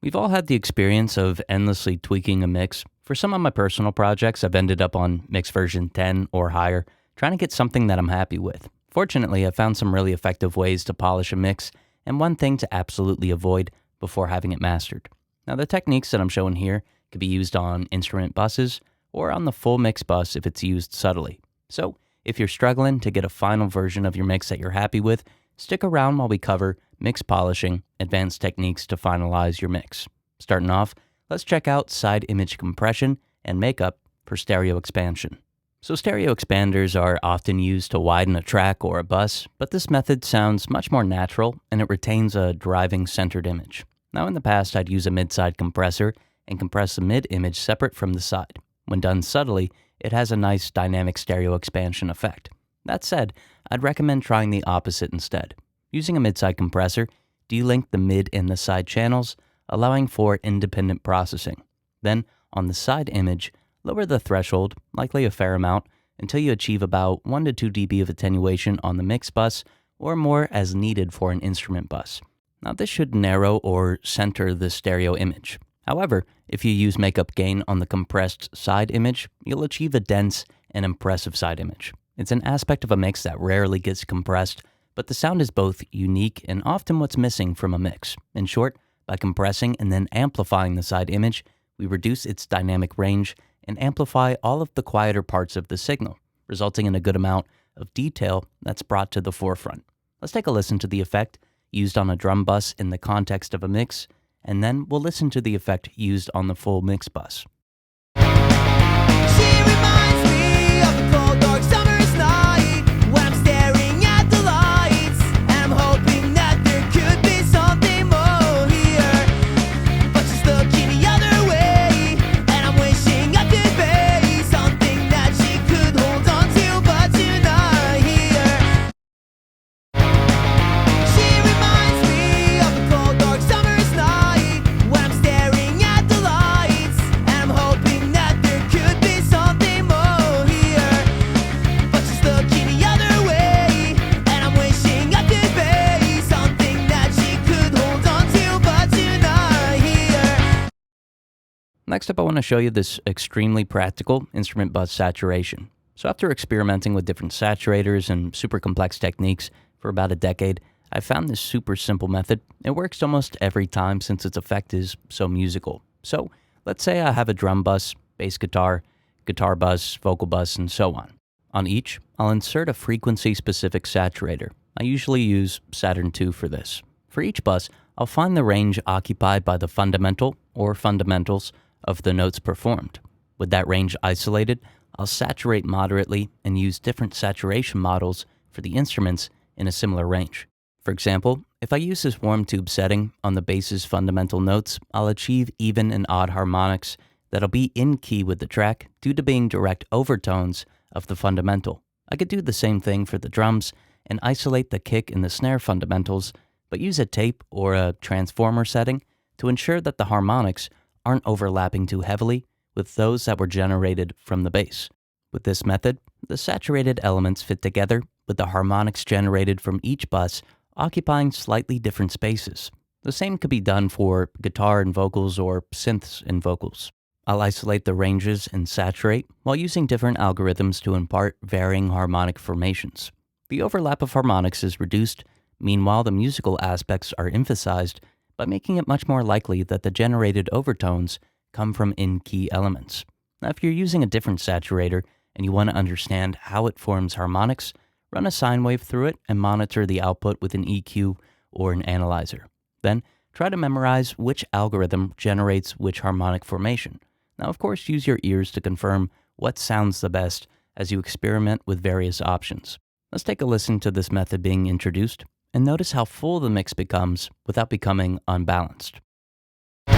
We've all had the experience of endlessly tweaking a mix. For some of my personal projects, I've ended up on mix version 10 or higher, trying to get something that I'm happy with. Fortunately, I found some really effective ways to polish a mix, and one thing to absolutely avoid before having it mastered. Now, the techniques that I'm showing here could be used on instrument buses or on the full mix bus if it's used subtly. So, if you're struggling to get a final version of your mix that you're happy with, stick around while we cover mix polishing, advanced techniques to finalize your mix. Starting off, let's check out side image compression and makeup for stereo expansion. So stereo expanders are often used to widen a track or a bus, but this method sounds much more natural and it retains a driving centered image. Now in the past, I'd use a mid-side compressor and compress the mid image separate from the side. When done subtly, it has a nice dynamic stereo expansion effect. That said, I'd recommend trying the opposite instead. Using a mid-side compressor, delink the mid and the side channels, allowing for independent processing. Then, on the side image, lower the threshold, likely a fair amount, until you achieve about 1 to 2 dB of attenuation on the mix bus, or more as needed for an instrument bus. Now this should narrow or center the stereo image. However, if you use makeup gain on the compressed side image, you'll achieve a dense and impressive side image. It's an aspect of a mix that rarely gets compressed, but the sound is both unique and often what's missing from a mix. In short, by compressing and then amplifying the side image, we reduce its dynamic range and amplify all of the quieter parts of the signal, resulting in a good amount of detail that's brought to the forefront. Let's take a listen to the effect used on a drum bus in the context of a mix, and then we'll listen to the effect used on the full mix bus. She reminds me of the cold, dark summer's night when I'm staring at the lights and I'm hoping that there could be something more here, but she's looking the other way and I'm wishing I could be something that she could hold on to, but you're not here. She reminds me of the cold, dark summer's night when I'm staring at the lights and I'm hoping that there could be something more here, but she's looking the other way and I'm wishing I could be something that she could hold on to, but you're not here. Next up, I want to show you this extremely practical instrument bus saturation. So after experimenting with different saturators and super complex techniques for about a decade, I found this super simple method. It works almost every time since its effect is so musical. So let's say I have a drum bus, bass guitar, guitar bus, vocal bus, and so on. On each, I'll insert a frequency-specific saturator. I usually use Saturn II for this. For each bus, I'll find the range occupied by the fundamental or fundamentals of the notes performed. With that range isolated, I'll saturate moderately and use different saturation models for the instruments in a similar range. For example, if I use this warm tube setting on the bass's fundamental notes, I'll achieve even and odd harmonics that'll be in key with the track due to being direct overtones of the fundamental. I could do the same thing for the drums and isolate the kick and the snare fundamentals, but use a tape or a transformer setting to ensure that the harmonics aren't overlapping too heavily with those that were generated from the bass. With this method, the saturated elements fit together with the harmonics generated from each bus occupying slightly different spaces. The same could be done for guitar and vocals or synths and vocals. I'll isolate the ranges and saturate while using different algorithms to impart varying harmonic formations. The overlap of harmonics is reduced, meanwhile the musical aspects are emphasized by making it much more likely that the generated overtones come from in-key elements. Now, if you're using a different saturator and you want to understand how it forms harmonics, run a sine wave through it and monitor the output with an EQ or an analyzer. Then, try to memorize which algorithm generates which harmonic formation. Now, of course, use your ears to confirm what sounds the best as you experiment with various options. Let's take a listen to this method being introduced and notice how full the mix becomes without becoming unbalanced. She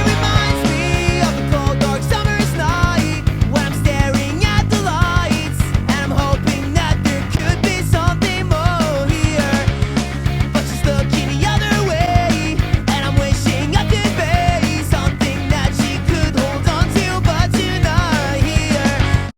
reminds me of the cold, dark summer's night when I'm staring at the lights and I'm hoping that there could be something more here, but she's looking the other way and I'm wishing I could be something that she could hold on to, but you're not here.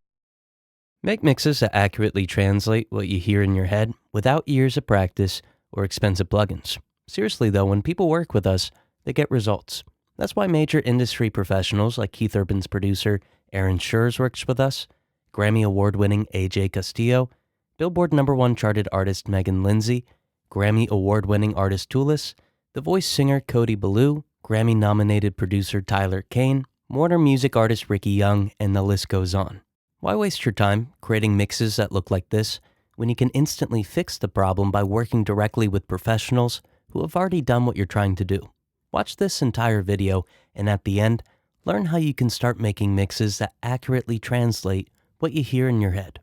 Make mixes that accurately translate what you hear in your head without years of practice or expensive plugins. Seriously though, when people work with us, they get results. That's why major industry professionals like Keith Urban's producer Aaron Schurz works with us, Grammy Award-winning AJ Castillo, Billboard #1 charted artist Megan Lindsay, Grammy Award-winning artist Toulis, The Voice singer Cody Ballou, Grammy-nominated producer Tyler Kane, Warner Music artist Ricky Young, and the list goes on. Why waste your time creating mixes that look like this when you can instantly fix the problem by working directly with professionals who have already done what you're trying to do? Watch this entire video, and at the end, learn how you can start making mixes that accurately translate what you hear in your head.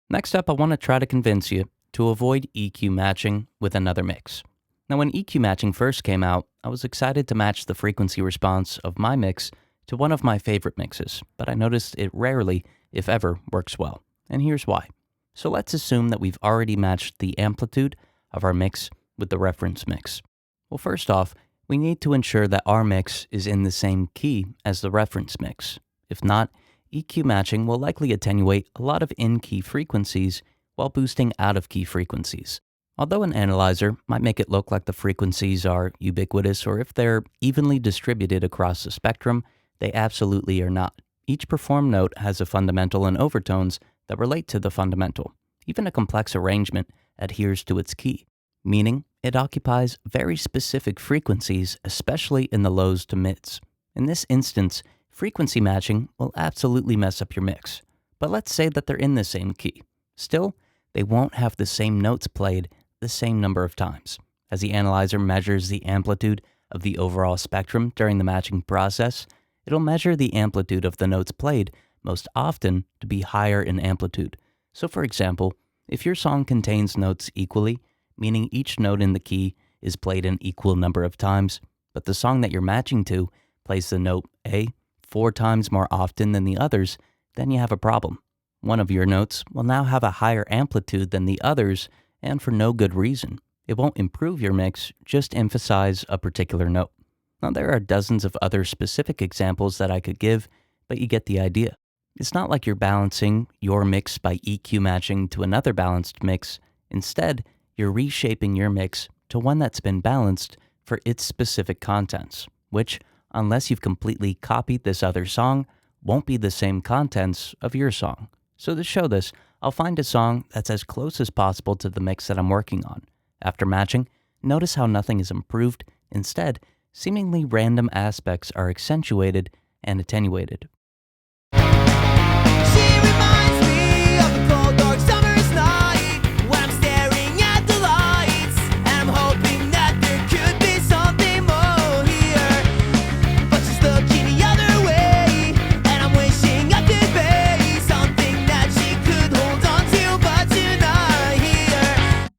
Next up, I want to try to convince you to avoid EQ matching with another mix. Now, when EQ matching first came out, I was excited to match the frequency response of my mix to one of my favorite mixes, but I noticed it rarely, if ever, works well. And here's why. So let's assume that we've already matched the amplitude of our mix with the reference mix. Well, first off, we need to ensure that our mix is in the same key as the reference mix. If not, EQ matching will likely attenuate a lot of in-key frequencies while boosting out-of-key frequencies. Although an analyzer might make it look like the frequencies are ubiquitous, or if they're evenly distributed across the spectrum, they absolutely are not. Each performed note has a fundamental and overtones that relate to the fundamental. Even a complex arrangement adheres to its key, meaning it occupies very specific frequencies, especially in the lows to mids. In this instance, frequency matching will absolutely mess up your mix. But let's say that they're in the same key. Still, they won't have the same notes played the same number of times. As the analyzer measures the amplitude of the overall spectrum during the matching process, it'll measure the amplitude of the notes played most often to be higher in amplitude. So for example, if your song contains notes equally, meaning each note in the key is played an equal number of times, but the song that you're matching to plays the note A 4 times more often than the others, then you have a problem. One of your notes will now have a higher amplitude than the others, and for no good reason. It won't improve your mix, just emphasize a particular note. Now, there are dozens of other specific examples that I could give, but you get the idea. It's not like you're balancing your mix by EQ matching to another balanced mix. Instead, you're reshaping your mix to one that's been balanced for its specific contents, which, unless you've completely copied this other song, won't be the same contents of your song. So to show this, I'll find a song that's as close as possible to the mix that I'm working on. After matching, notice how nothing is improved. Instead, seemingly random aspects are accentuated and attenuated. She reminds me of a cold, dark summer's night when I'm staring at the lights and I'm hoping that there could be something more here. But she's looking the other way and I'm wishing I could be something that she could hold on to, but you're not here.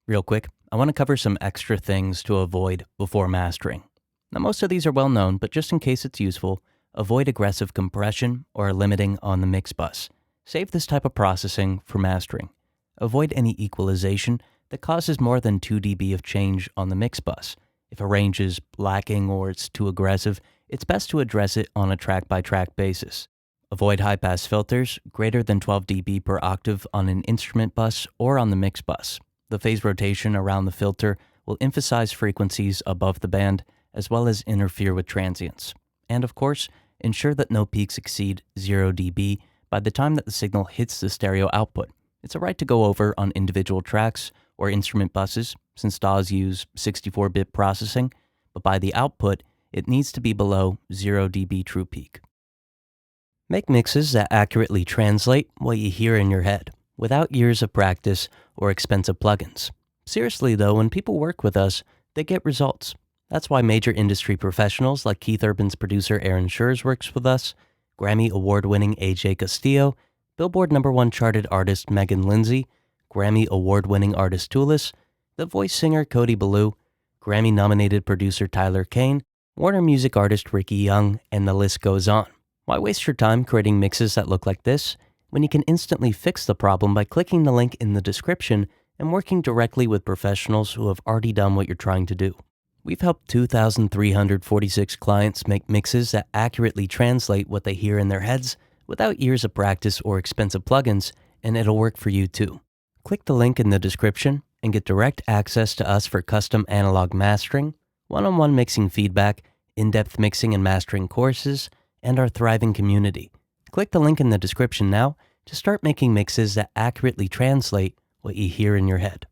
Real quick, I want to cover some extra things to avoid before mastering. Now, most of these are well known, but just in case it's useful, avoid aggressive compression or limiting on the mix bus. Save this type of processing for mastering. Avoid any equalization that causes more than 2 dB of change on the mix bus. If a range is lacking or it's too aggressive, it's best to address it on a track-by-track basis. Avoid high-pass filters greater than 12 dB per octave on an instrument bus or on the mix bus. The phase rotation around the filter will emphasize frequencies above the band as well as interfere with transients. And of course, ensure that no peaks exceed 0 dB by the time that the signal hits the stereo output. It's alright to go over on individual tracks or instrument buses, since DAWs use 64-bit processing, but by the output, it needs to be below 0 dB true peak. Make mixes that accurately translate what you hear in your head, without years of practice or expensive plugins. Seriously though, when people work with us, they get results. That's why major industry professionals like Keith Urban's producer Aaron Schurz works with us, Grammy Award-winning AJ Castillo, Billboard #1 charted artist Megan Lindsay, Grammy Award-winning artist Toulis, The Voice singer Cody Ballou, Grammy-nominated producer Tyler Kane, Warner Music artist Ricky Young, and the list goes on. Why waste your time creating mixes that look like this when you can instantly fix the problem by clicking the link in the description and working directly with professionals who have already done what you're trying to do? We've helped 2,346 clients make mixes that accurately translate what they hear in their heads without years of practice or expensive plugins, and it'll work for you too. Click the link in the description and get direct access to us for custom analog mastering, one-on-one mixing feedback, in-depth mixing and mastering courses, and our thriving community. Click the link in the description now to start making mixes that accurately translate what you hear in your head.